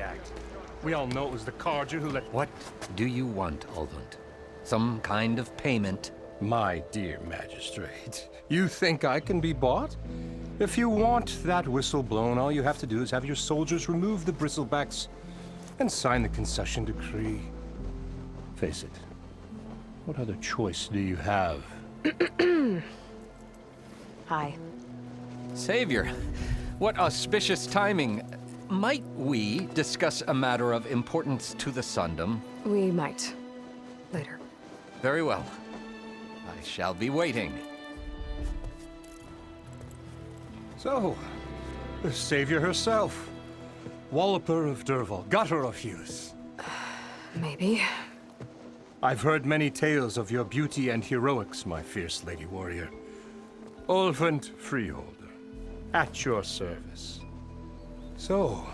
act. We all know it was the Carja who let... What do you want, Ulvund? Some kind of payment? My dear magistrate, you think I can be bought? If you want that whistle blown, all you have to do is have your soldiers remove the bristlebacks and sign the concession decree. Face it, what other choice do you have? Hi. Savior, what auspicious timing. Might we discuss a matter of importance to the Sundom? We might. Later. Very well. I shall be waiting. So, the savior herself. Walloper of Derval, gutter of youth. Maybe. I've heard many tales of your beauty and heroics, my fierce lady warrior. Ulvund Freeholder, at your service. So,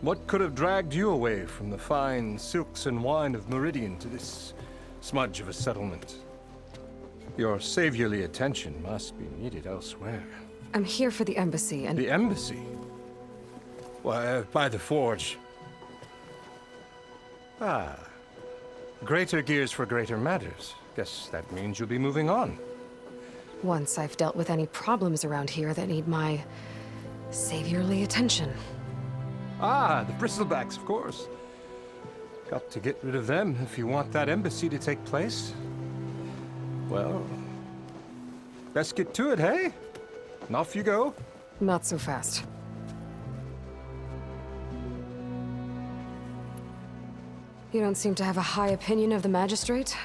what could have dragged you away from the fine silks and wine of Meridian to this smudge of a settlement? Your saviorly attention must be needed elsewhere. I'm here for the embassy and... The embassy? Why, by the forge. Ah. Greater gears for greater matters. Guess that means you'll be moving on. Once I've dealt with any problems around here that need my saviorly attention. Ah, the bristlebacks, of course. Got to get rid of them if you want that embassy to take place. Well, best get to it, hey? And off you go. Not so fast. You don't seem to have a high opinion of the magistrate?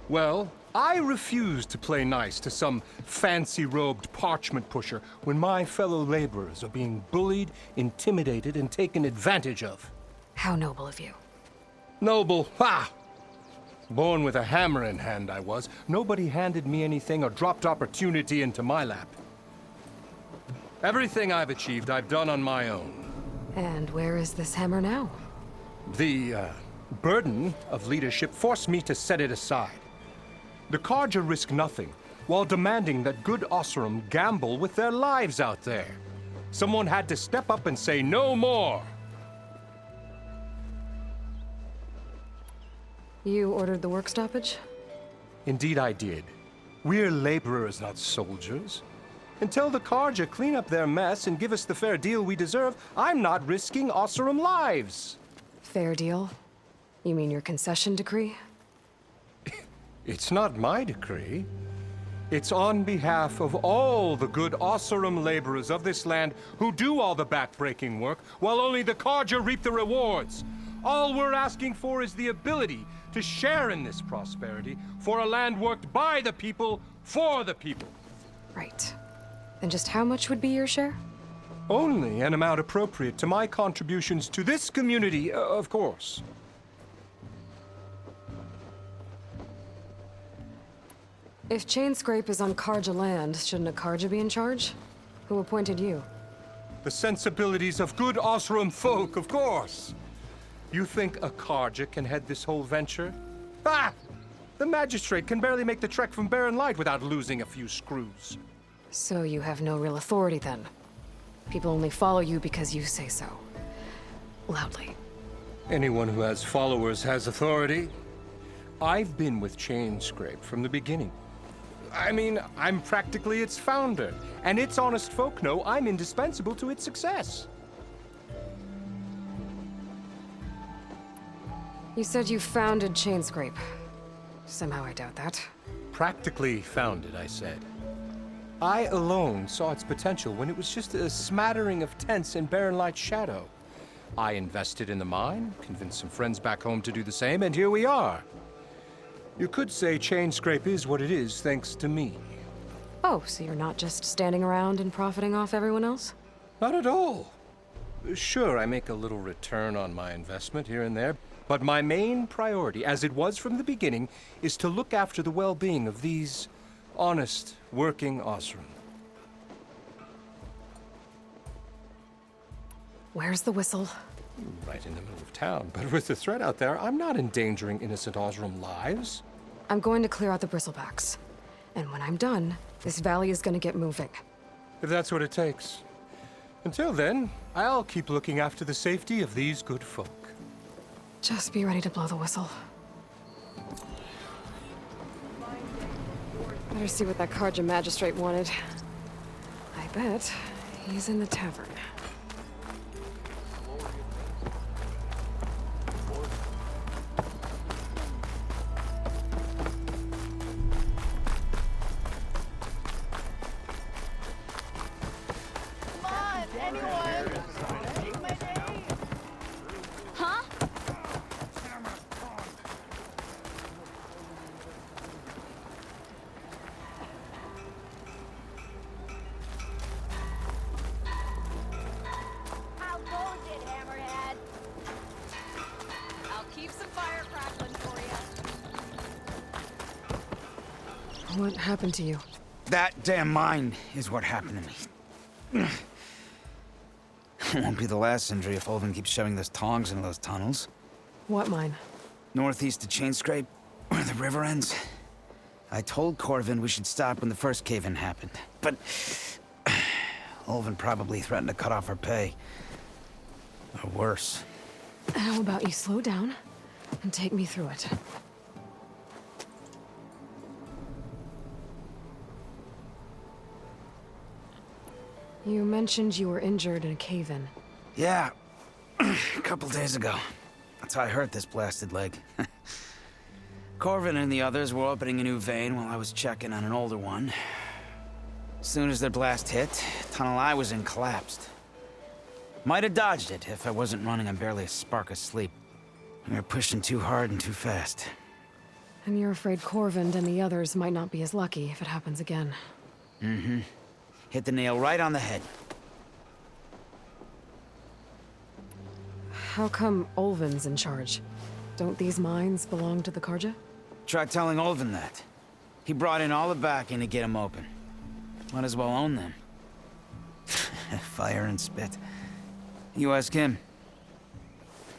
Well, I refuse to play nice to some fancy-robed parchment pusher when my fellow laborers are being bullied, intimidated, and taken advantage of. How noble of you. Noble, ha! Born with a hammer in hand, I was. Nobody handed me anything or dropped opportunity into my lap. Everything I've achieved, I've done on my own. And where is this hammer now? The, burden of leadership forced me to set it aside. The Carja risk nothing, while demanding that good Oseram gamble with their lives out there. Someone had to step up and say no more. You ordered the work stoppage? Indeed I did. We're laborers, not soldiers. Until the Carja clean up their mess and give us the fair deal we deserve, I'm not risking Oseram lives. Fair deal? You mean your concession decree? It's not my decree. It's on behalf of all the good Oseram laborers of this land who do all the backbreaking work, while only the Carja reap the rewards. All we're asking for is the ability to share in this prosperity for a land worked by the people, for the people. Right. And just how much would be your share? Only an amount appropriate to my contributions to this community, of course. If Chainscrape is on Carja land, shouldn't a Carja be in charge? Who appointed you? The sensibilities of good Oseram folk, of course. You think a Carja can head this whole venture? Ah! The magistrate can barely make the trek from Barren Light without losing a few screws. So you have no real authority then? People only follow you because you say so. Loudly. Anyone who has followers has authority. I've been with Chainscrape from the beginning. I mean, I'm practically its founder, and its honest folk know I'm indispensable to its success. You said you founded Chainscrape. Somehow I doubt that. Practically founded, I said. I alone saw its potential when it was just a smattering of tents in Barren Light's shadow. I invested in the mine, convinced some friends back home to do the same, and here we are. You could say Chainscrape is what it is thanks to me. Oh, so you're not just standing around and profiting off everyone else? Not at all. Sure, I make a little return on my investment here and there, but my main priority, as it was from the beginning, is to look after the well-being of these honest, working Oseram. Where's the whistle? Right in the middle of town, but with the threat out there, I'm not endangering innocent Oseram lives. I'm going to clear out the bristlebacks. And when I'm done, this valley is going to get moving. If that's what it takes. Until then, I'll keep looking after the safety of these good folk. Just be ready to blow the whistle. Better see what that Carja magistrate wanted. I bet he's in the tavern. What happened to you? That damn mine is what happened to me. It won't be the last injury if Ulvin keeps shoving those tongs into those tunnels. What mine? Northeast of Chainscrape, where the river ends. I told Corvin we should stop when the first cave-in happened, but Ulvin probably threatened to cut off our pay. Or worse. How about you slow down and take me through it? You mentioned you were injured in a cave-in. Yeah, a couple days ago. That's how I hurt this blasted leg. Corvin and the others were opening a new vein while I was checking on an older one. As soon as their blast hit, the tunnel I was in collapsed. Might have dodged it if I wasn't running on barely a spark of sleep. We were pushing too hard and too fast. And you're afraid Corvin and the others might not be as lucky if it happens again. Mm-hmm. Hit the nail right on the head. How come Ulvin's in charge? Don't these mines belong to the Carja? Try telling Ulvin that. He brought in all the backing to get them open. Might as well own them. Fire and spit. You ask him.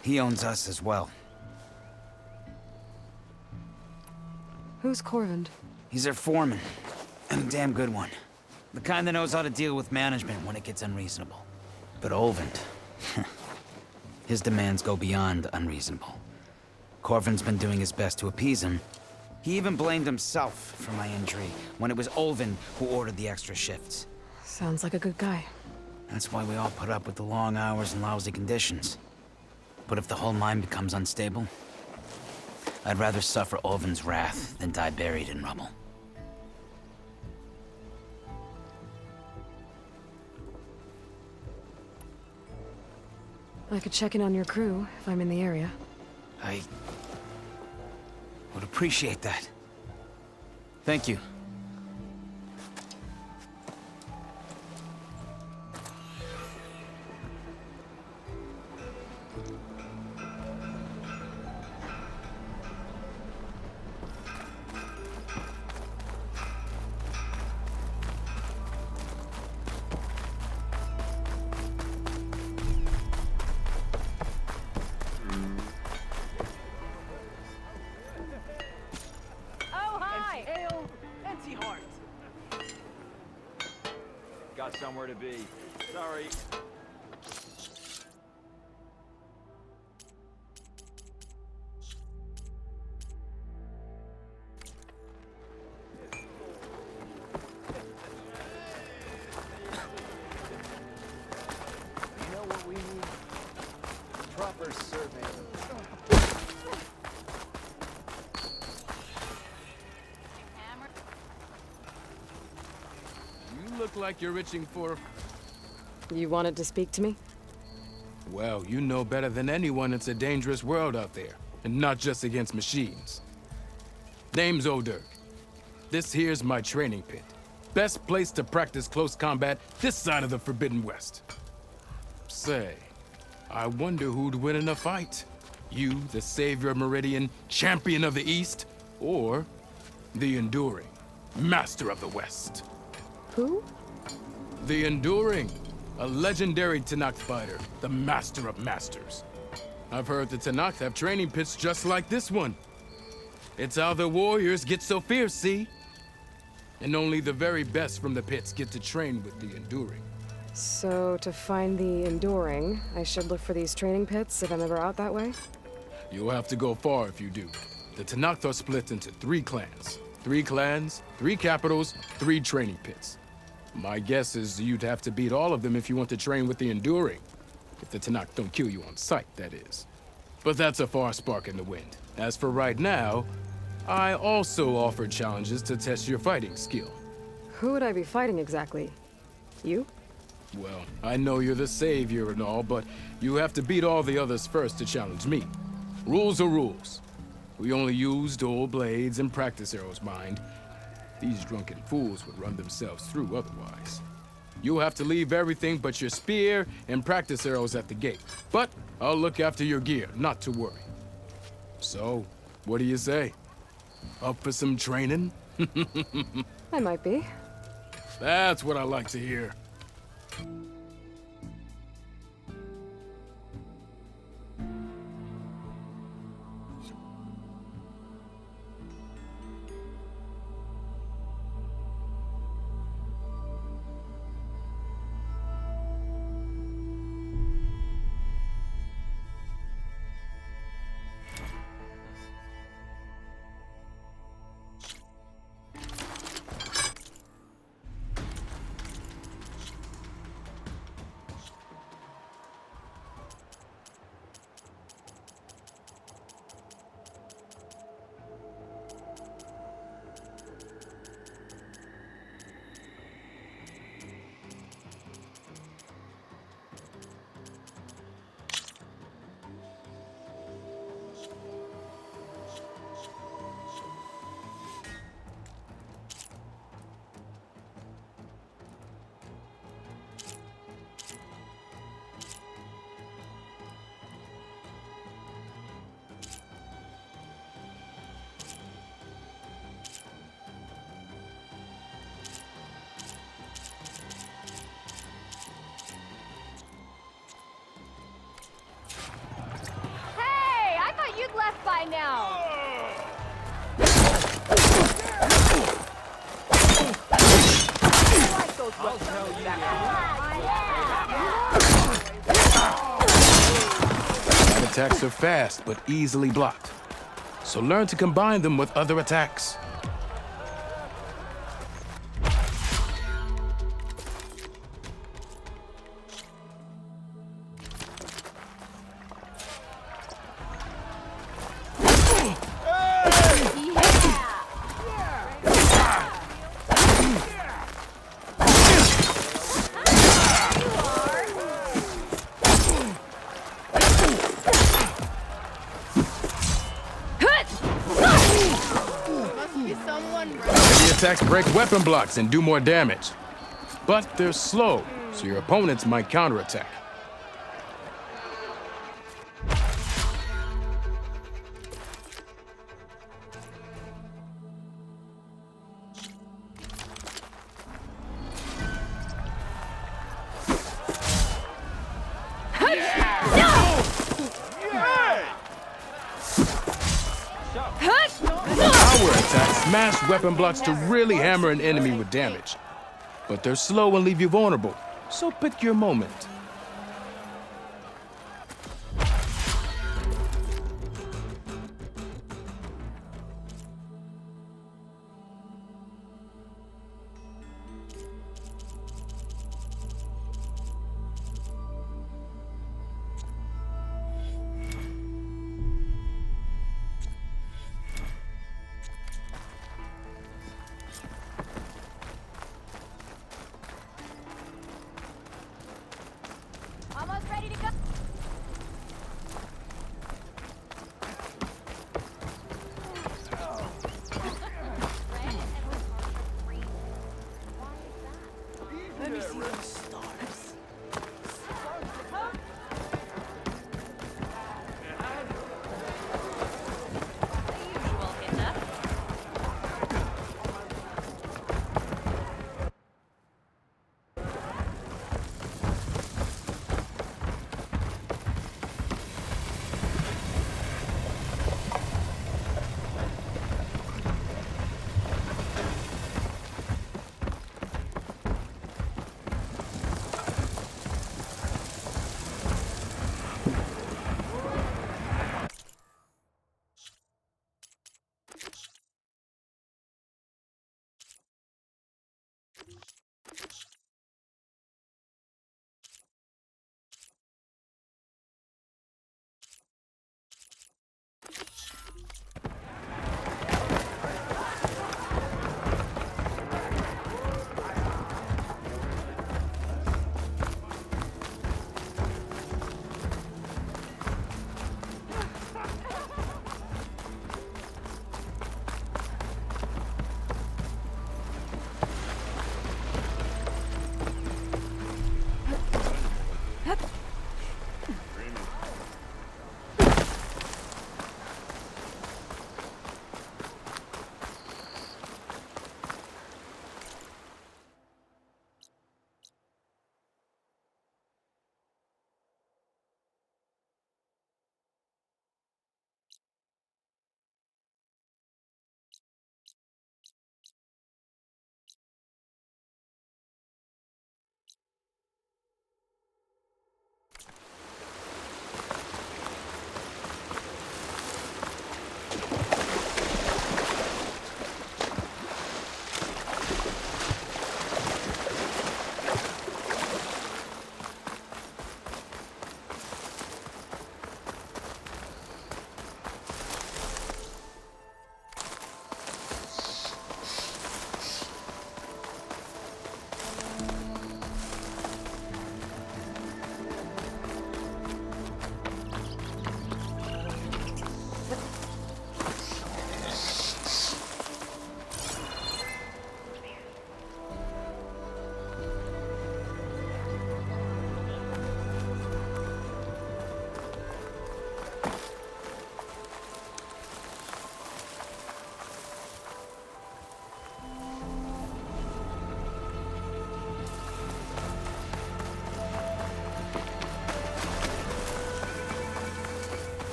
He owns us as well. Who's Corvin? He's their foreman. And a damn good one. The kind that knows how to deal with management when it gets unreasonable. But Ulvin, his demands go beyond unreasonable. Corvin's been doing his best to appease him. He even blamed himself for my injury when it was Ulvin who ordered the extra shifts. Sounds like a good guy. That's why we all put up with the long hours and lousy conditions. But if the whole mine becomes unstable, I'd rather suffer Ulvin's wrath than die buried in rubble. I could check in on your crew if I'm in the area. I would appreciate that. Thank you. Got somewhere to be. Sorry. You know what we need? Proper survey. You look like you're itching for... You wanted to speak to me? Well, you know better than anyone it's a dangerous world out there, and not just against machines. Name's O'Dirk. This here's my training pit. Best place to practice close combat this side of the Forbidden West. Say, I wonder who'd win in a fight. You, the savior of Meridian, champion of the East, or the Enduring, master of the West. Who? The Enduring, a legendary Tenakth fighter, the master of masters. I've heard the Tenakth have training pits just like this one. It's how the warriors get so fierce, see? And only the very best from the pits get to train with the Enduring. So, to find the Enduring, I should look for these training pits if I'm ever out that way? You'll have to go far if you do. The Tenakth are split into 3 clans. 3 clans, 3 capitals, 3 training pits. My guess is you'd have to beat all of them if you want to train with the Enduring. If the Tenakth don't kill you on sight, that is. But that's a far spark in the wind. As for right now, I also offer challenges to test your fighting skill. Who would I be fighting exactly? You? Well, I know you're the savior and all, but you have to beat all the others first to challenge me. Rules are rules. We only use dual blades and practice arrows, mind. These drunken fools would run themselves through otherwise. You'll have to leave everything but your spear and practice arrows at the gate. But I'll look after your gear, not to worry. So, what do you say? Up for some training? I might be. That's what I like to hear. You'd left by now. That attacks are fast, but easily blocked. So learn to combine them with other attacks. The attacks break weapon blocks and do more damage. But they're slow, so your opponents might counterattack. Power attacks smash weapon blocks to really hammer an enemy with damage. But they're slow and leave you vulnerable, so pick your moment.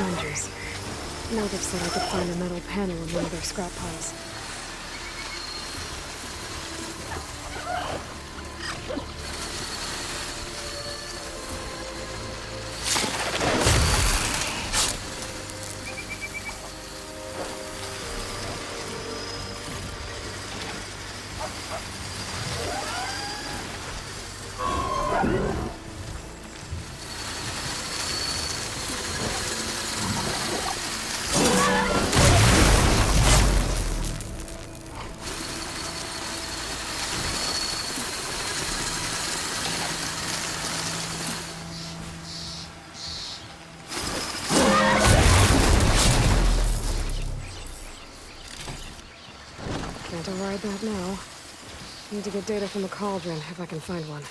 scavengers. Natives said I could find a metal panel in one of their scrap piles. Can't override that now. Need to get data from the cauldron, if I can find one.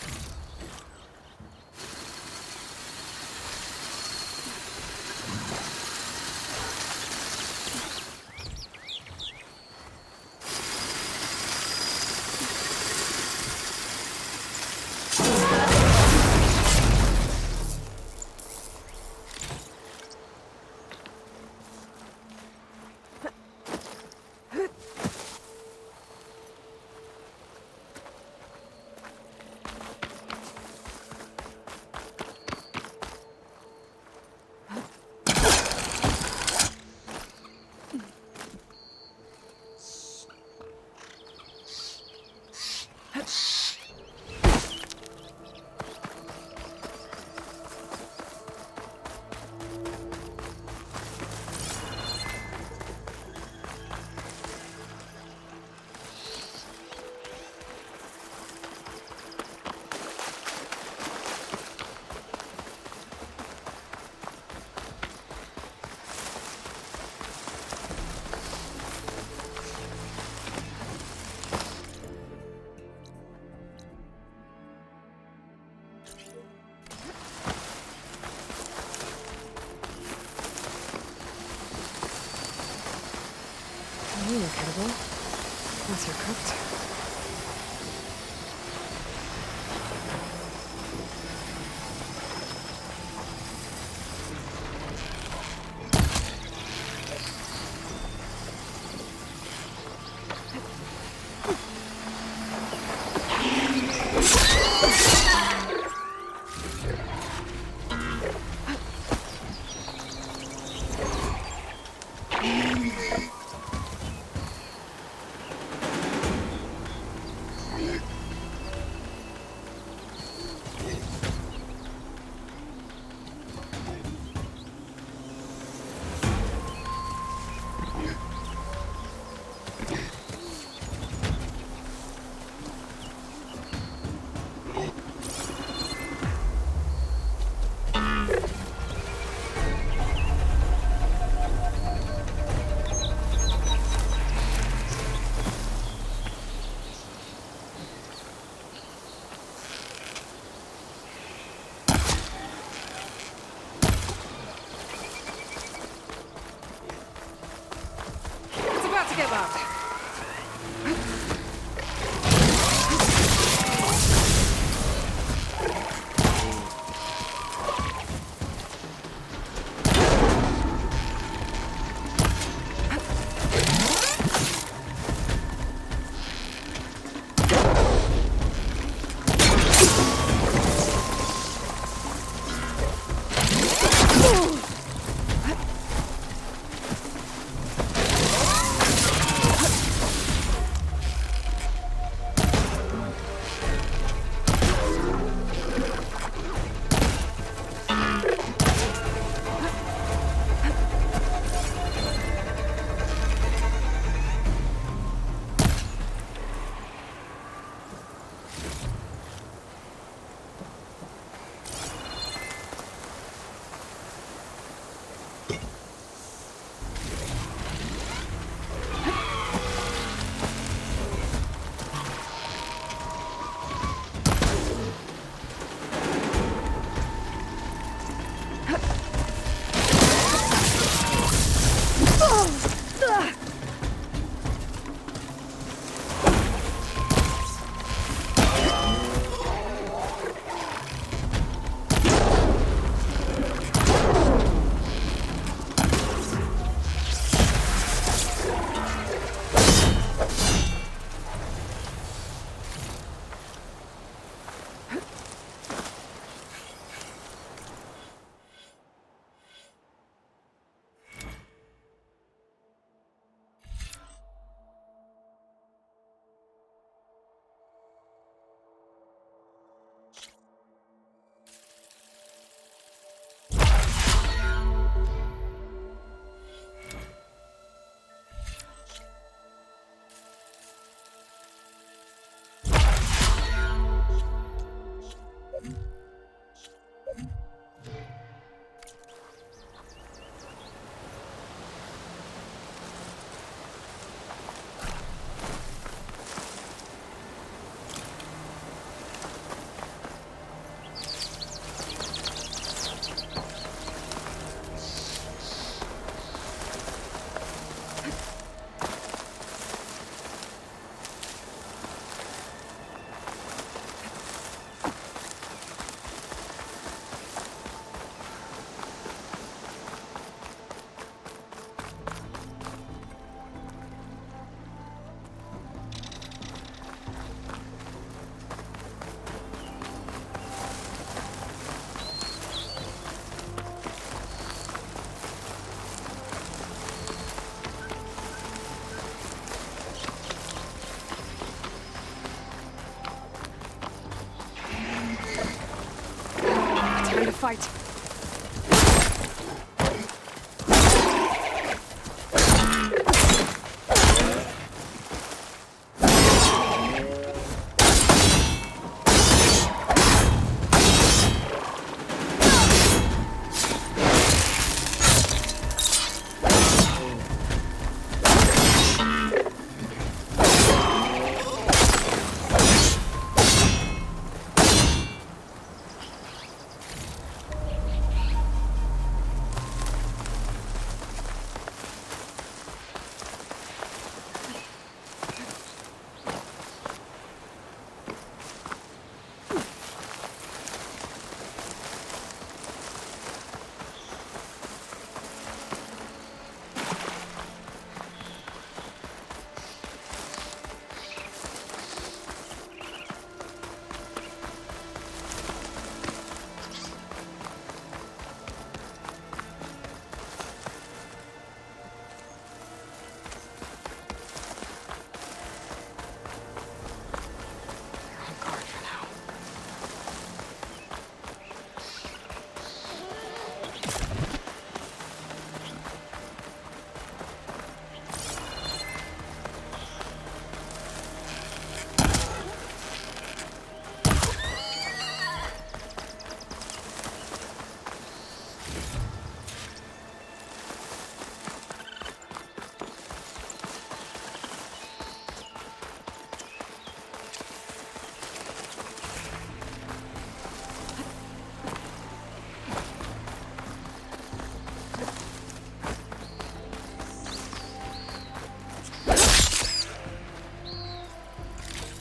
Incredible. Once you're cooked. fight.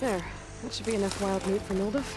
There. That should be enough wild meat for Milduf.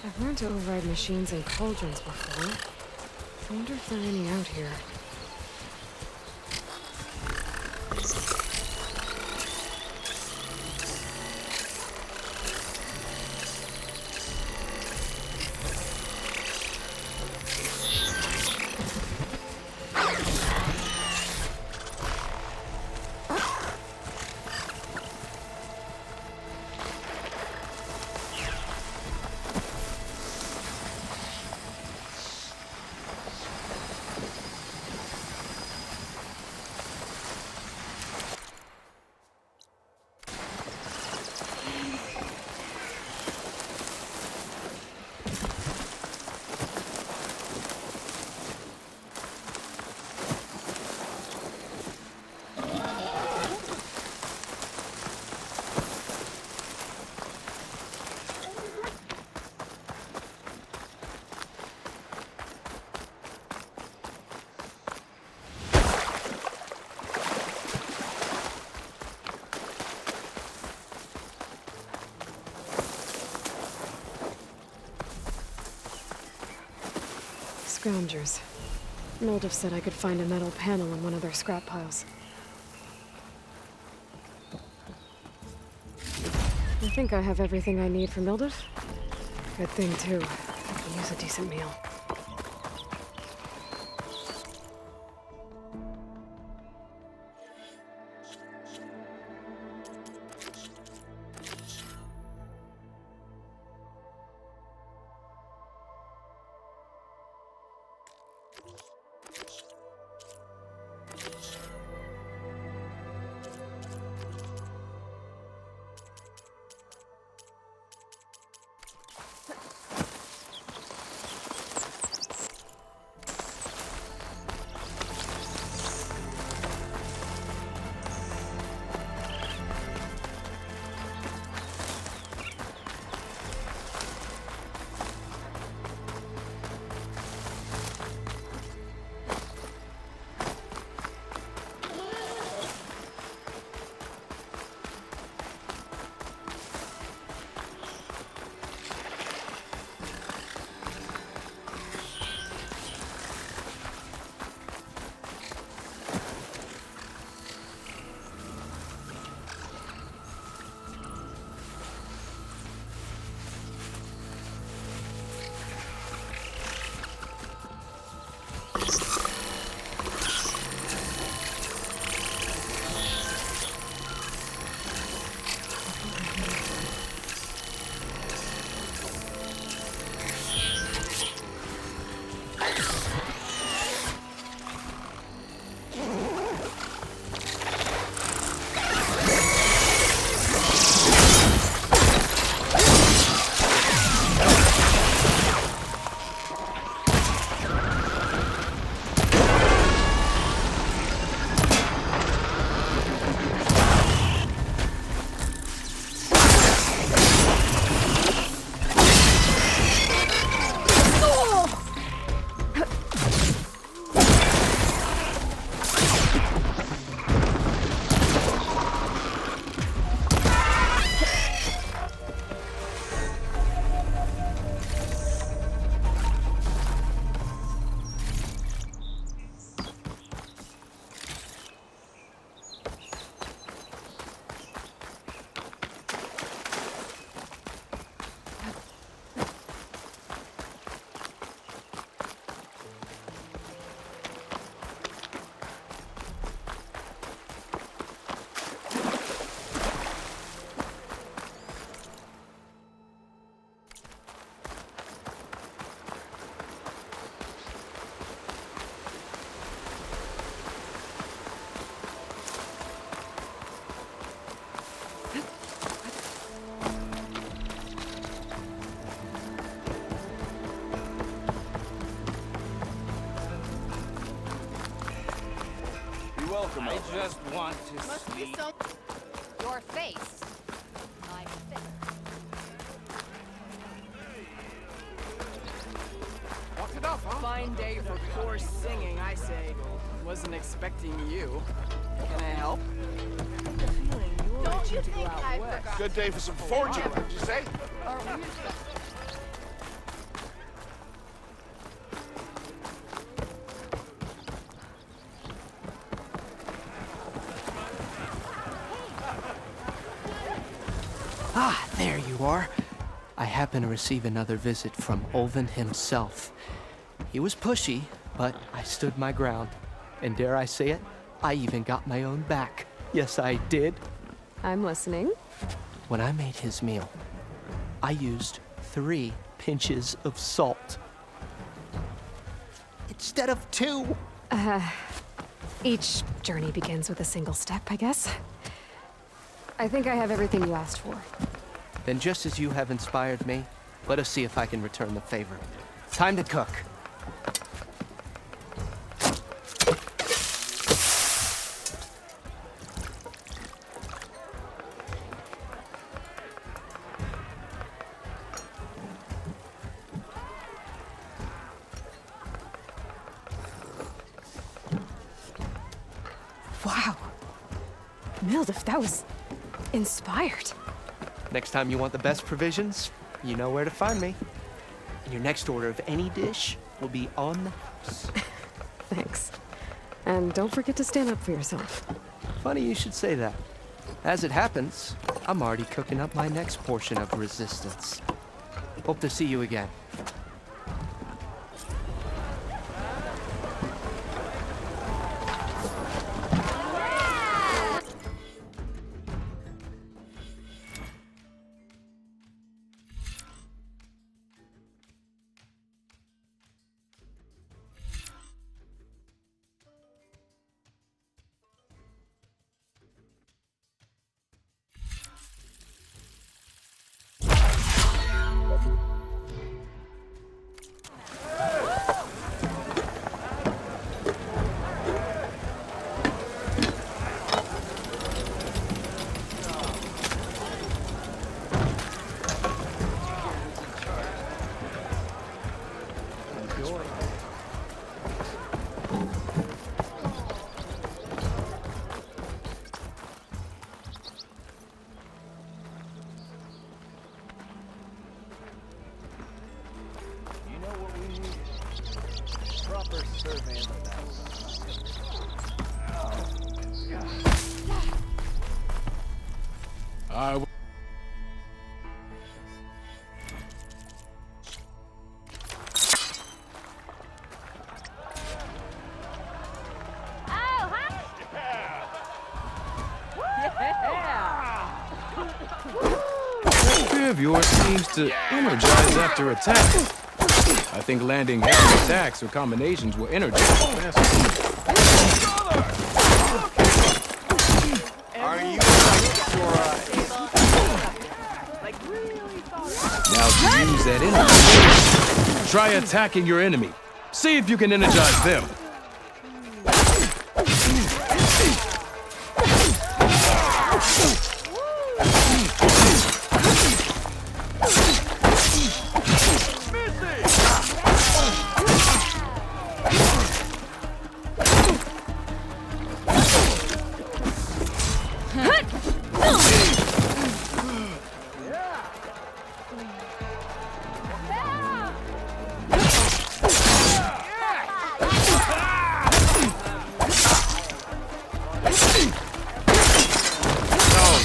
I've learned to override machines and cauldrons before. I wonder if there are any out here. Scroungers. Milduf said I could find a metal panel in one of their scrap piles. I think I have everything I need for Milduf. Good thing, too. I can use a decent meal. I just want to sleep. Your face. My face. Walk it off, huh? Fine day for poor singing, I say. Wasn't expecting you. Can I help? Don't you think I forgot? Good day for some forging, would you say? Ah, there you are. I happen to receive another visit from Ulvin himself. He was pushy, but I stood my ground. And dare I say it, I even got my own back. Yes, I did. I'm listening. When I made his meal, I used 3 pinches of salt. Instead of 2. Each journey begins with a single step, I guess. I think I have everything you asked for. Then just as you have inspired me, let us see if I can return the favor. Time to cook. Wow. Mildif, that was inspired. Next time you want the best provisions, you know where to find me. And your next order of any dish will be on the house. Thanks. And don't forget to stand up for yourself. Funny you should say that. As it happens, I'm already cooking up my next portion of resistance. Hope to see you again. You know what we need? Proper survey of the house. Oh, huh? That fear of yours seems to energize after attack. I think landing heavy attacks or combinations will energize faster. Are you Now to use that energy, try attacking your enemy. See if you can energize them.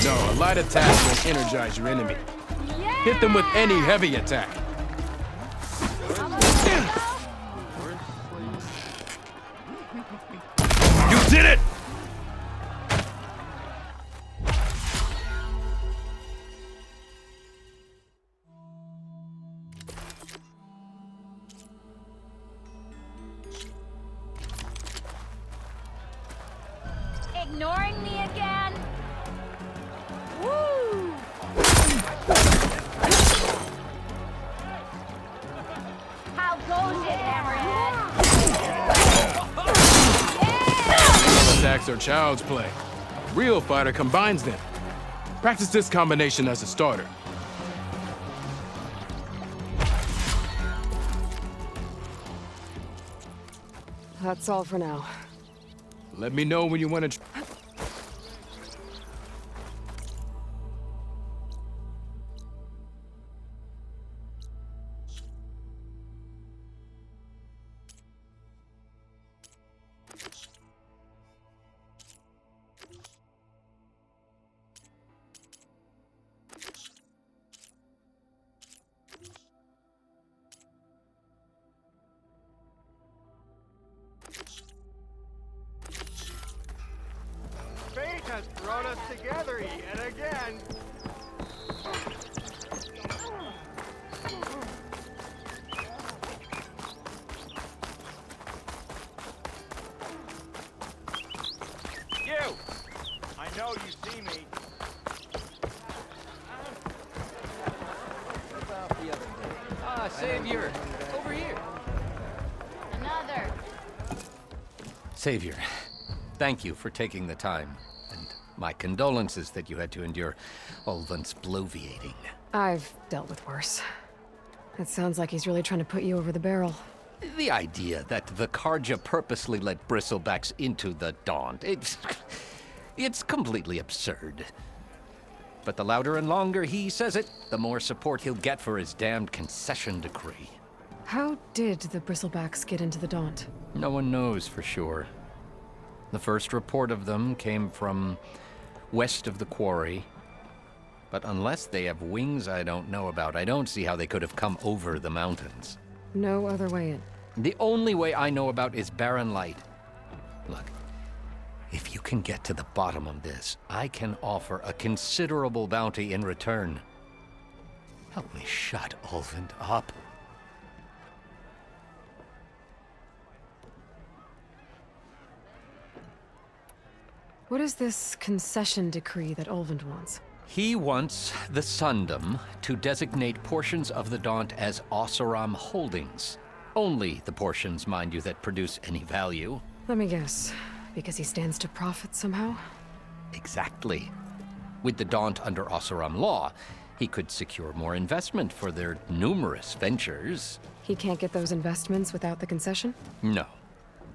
No, a light attack won't energize your enemy. Hit them with any heavy attack. You did it! Ignoring me again? Woo! tricks are child's play. A real fighter combines them. Practice this combination as a starter. That's all for now. Let me know when you want to... Fate has brought us together yet again. You! I know you see me. Ah, Savior! Over here! Another. Savior, thank you for taking the time. And my condolences that you had to endure Ulvund's bloviating. I've dealt with worse. It sounds like he's really trying to put you over the barrel. The idea that the Carja purposely let Bristlebacks into the Daunt, it's completely absurd. But the louder and longer he says it, the more support he'll get for his damned concession decree. How did the Bristlebacks get into the Daunt? No one knows for sure. The first report of them came from west of the quarry. But unless they have wings I don't know about, I don't see how they could have come over the mountains. No other way in. The only way I know about is Barren Light. Look, if you can get to the bottom of this, I can offer a considerable bounty in return. Help me shut Ulvund up. What is this concession decree that Ulvund wants? He wants the Sundom to designate portions of the Daunt as Oseram holdings. Only the portions, mind you, that produce any value. Let me guess. Because he stands to profit somehow? Exactly. With the Daunt under Oseram law, he could secure more investment for their numerous ventures. He can't get those investments without the concession? No.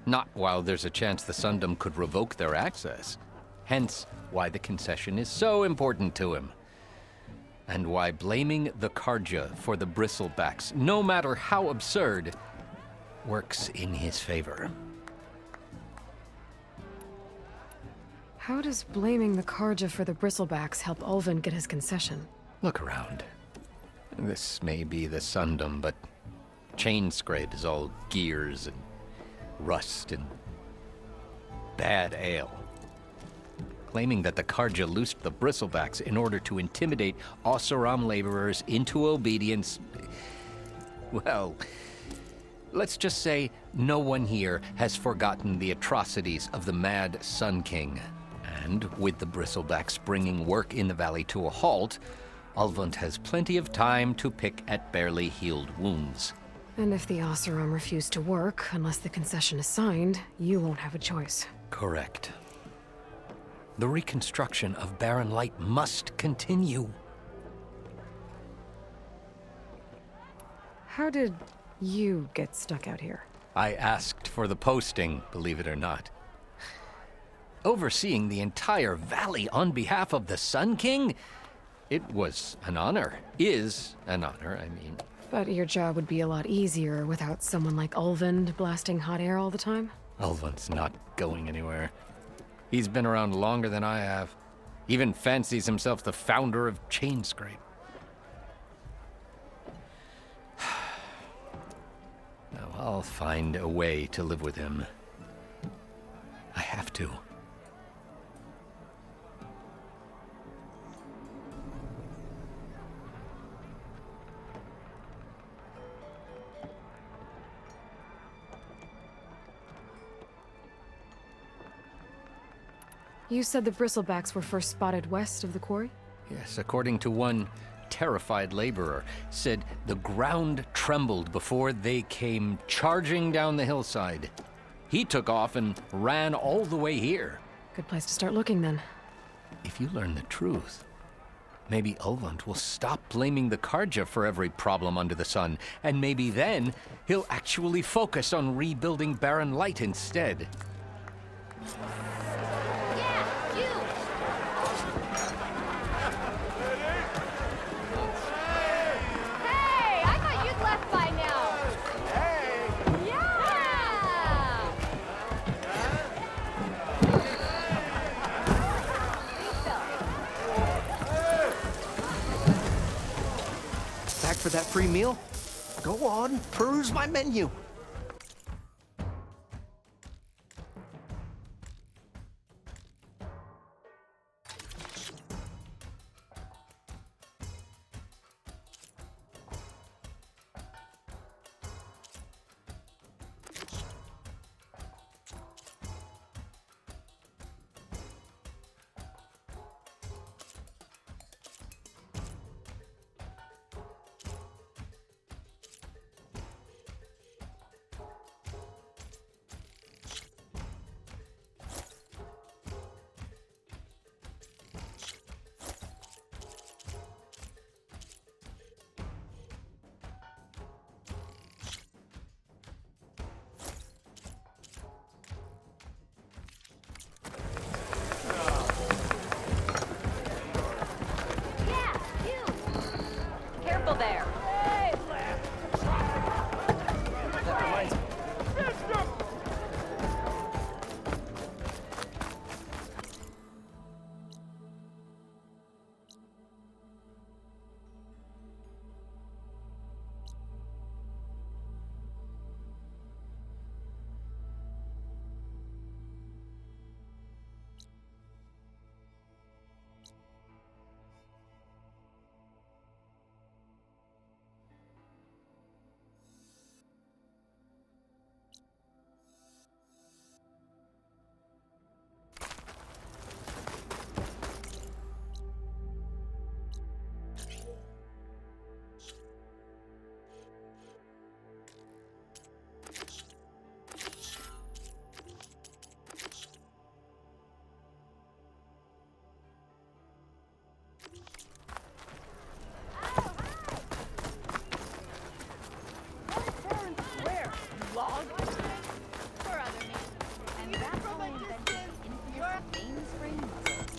Not while there's a chance the Sundom could revoke their access. Hence, why the concession is so important to him. And why blaming the Carja for the Bristlebacks, no matter how absurd, works in his favor. How does blaming the Carja for the Bristlebacks help Ulvund get his concession? Look around. This may be the Sundom, but Chainscrape is all gears and rust and bad ale. Claiming that the Carja loosed the Bristlebacks in order to intimidate Oseram laborers into obedience. Well, let's just say no one here has forgotten the atrocities of the Mad Sun King. And with the Bristlebacks bringing work in the valley to a halt, Ulvund has plenty of time to pick at barely healed wounds. And if the Oseram refuse to work, unless the concession is signed, you won't have a choice. Correct. The reconstruction of Barren Light must continue. How did you get stuck out here? I asked for the posting, believe it or not. Overseeing the entire valley on behalf of the Sun King? It was an honor. Is an honor, I mean. But your job would be a lot easier without someone like Ulvund blasting hot air all the time? Ulvund's not going anywhere. He's been around longer than I have. Even fancies himself the founder of Chainscrape. Now, I'll find a way to live with him. I have to. You said the Bristlebacks were first spotted west of the quarry? Yes, according to one terrified laborer, said the ground trembled before they came charging down the hillside. He took off and ran all the way here. Good place to start looking, then. If you learn the truth, maybe Ulvund will stop blaming the Karja for every problem under the sun, and maybe then he'll actually focus on rebuilding Barren Light instead. Yeah, you! Hey, I thought you'd left by now. Hey! Yeah! Back for that free meal? Go on, peruse my menu. Yeah, you! Careful there. Hey, That reminds me. where? Log? For other names. And that's how I invented the infamous mainspring muzzle.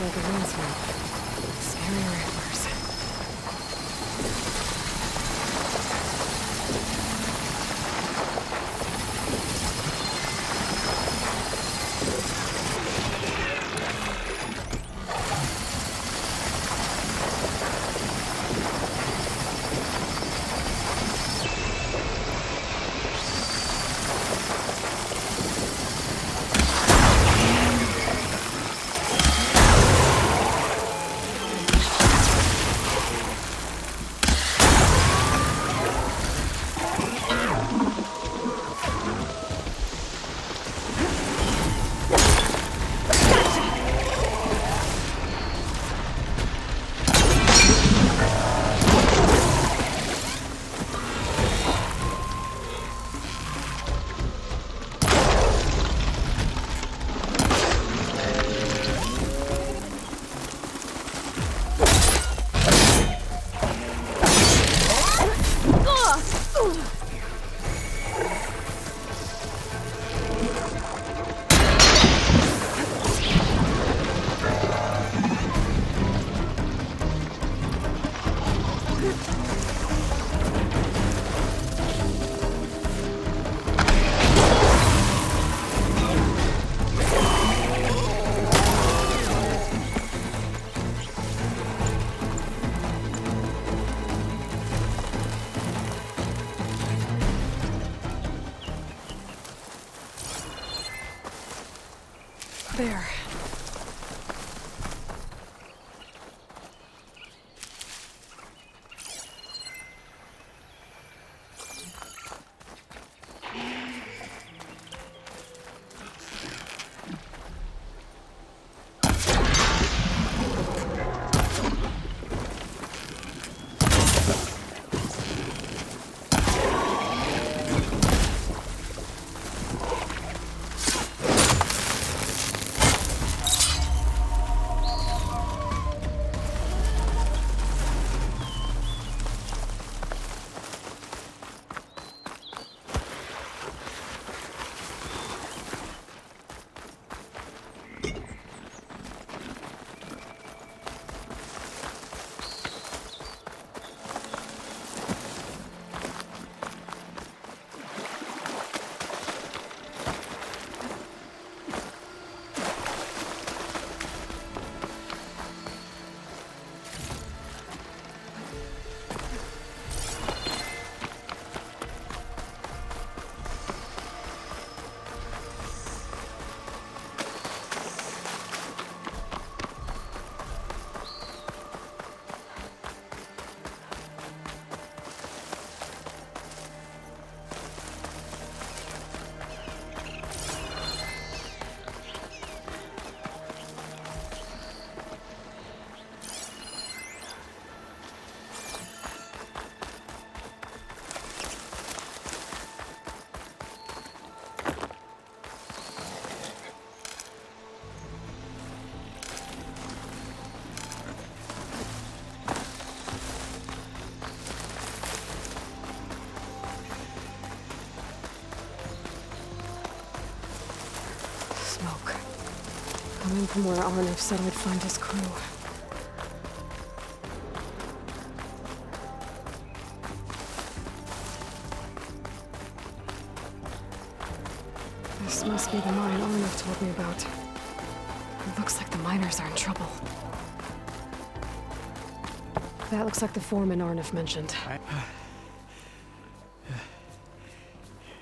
Looks like a ruin swamp. Scary ramblers. There. Smoke. Coming from where Arnav said I'd find his crew. This must be the mine Arnav told me about. It looks like the miners are in trouble. That looks like the foreman Arnav mentioned.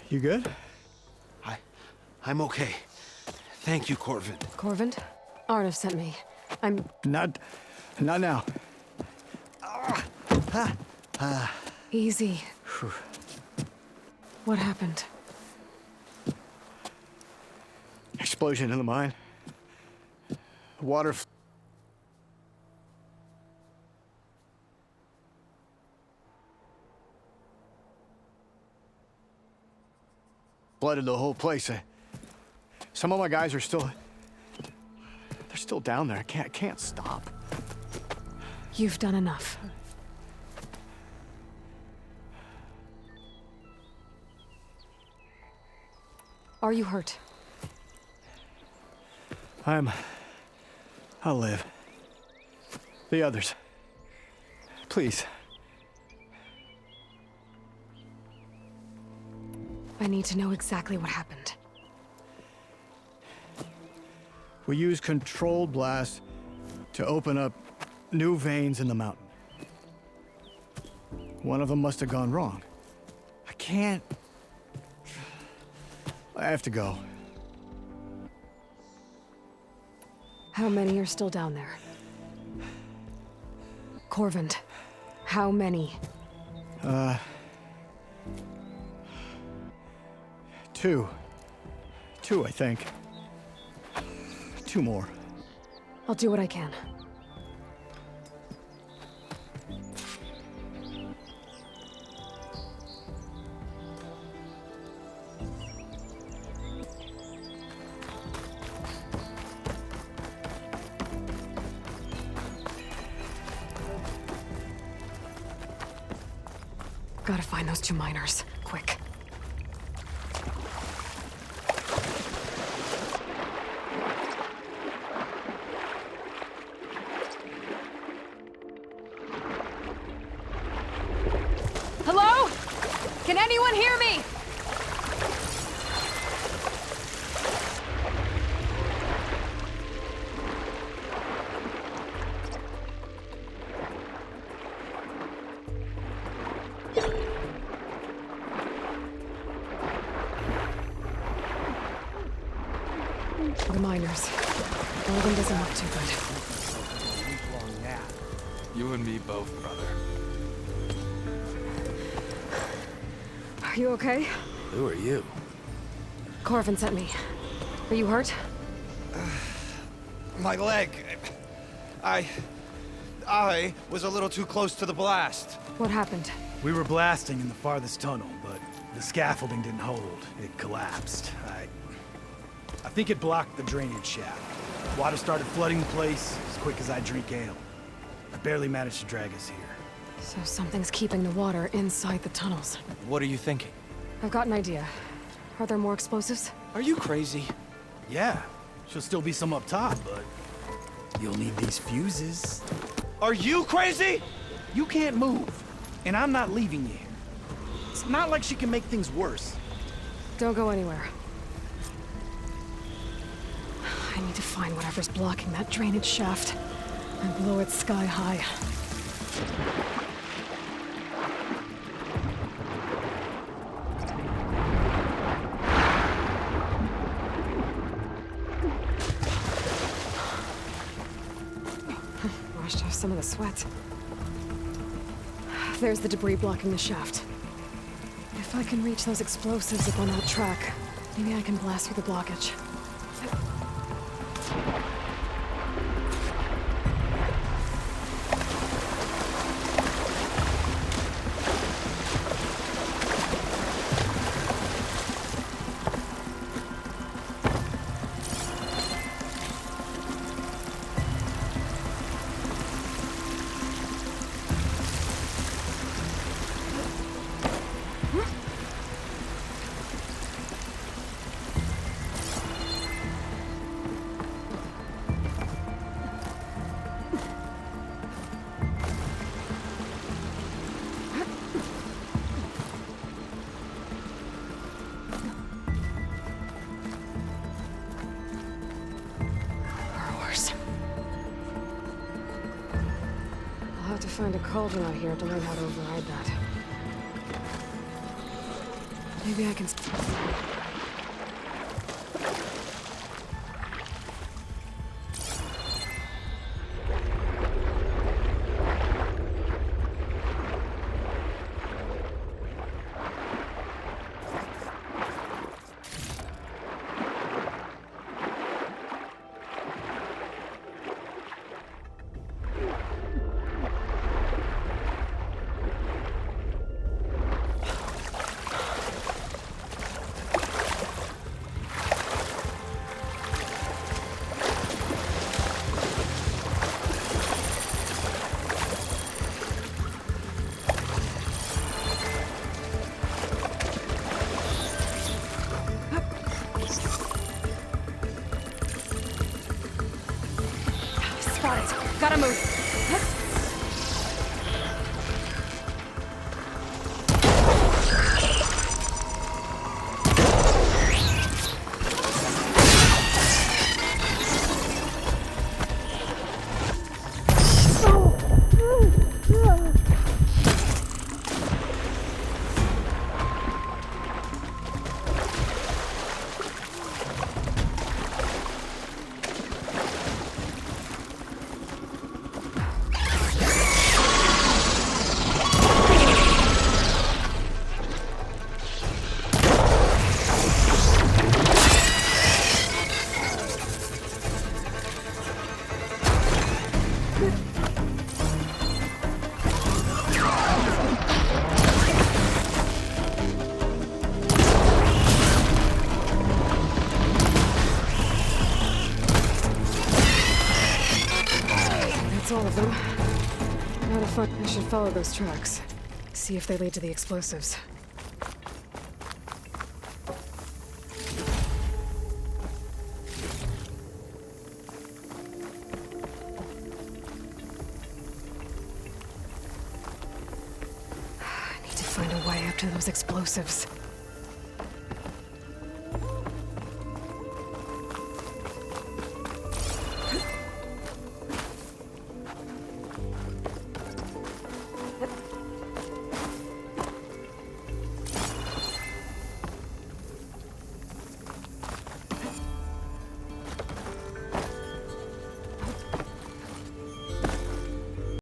You good? I'm okay. Thank you, Corvin. Corvin? Arnav sent me. I'm... Not now. Easy. What happened? Explosion in the mine. Water flooded the whole place. Some of my guys are still... They're still down there. I can't stop. You've done enough. Are you hurt? I'm I'll live. The others. Please. I need to know exactly what happened. We use controlled blast to open up new veins in the mountain. One of them must have gone wrong. I can't... I have to go. How many are still down there? Corvin, how many? Two. Two, I think. 2 more. I'll do what I can. Gotta find those 2 miners, quick. Hello? Can anyone hear me? The miners. Logan doesn't look too good. You and me both, brother. Are you okay? Who are you? Corvin sent me. Are you hurt? My leg. I was a little too close to the blast. What happened? We were blasting in the farthest tunnel, but the scaffolding didn't hold. It collapsed. I think it blocked the drainage shaft. Water started flooding the place as quick as I drink ale. It barely managed to drag us here. So something's keeping the water inside the tunnels. What are you thinking? I've got an idea. Are there more explosives? Are you crazy? Yeah, should still be some up top, but you'll need these fuses. Are you crazy? You can't move, and I'm not leaving you here. It's not like she can make things worse. Don't go anywhere. I need to find whatever's blocking that drainage shaft and blow it sky high. Washed off some of the sweat. There's the debris blocking the shaft. If I can reach those explosives up on that track, maybe I can blast through the blockage. I'll have to find a cauldron out here to learn how to override that. Maybe I can... All of them. How the fuck I should follow those tracks. See if they lead to the explosives. I need to find a way up to those explosives.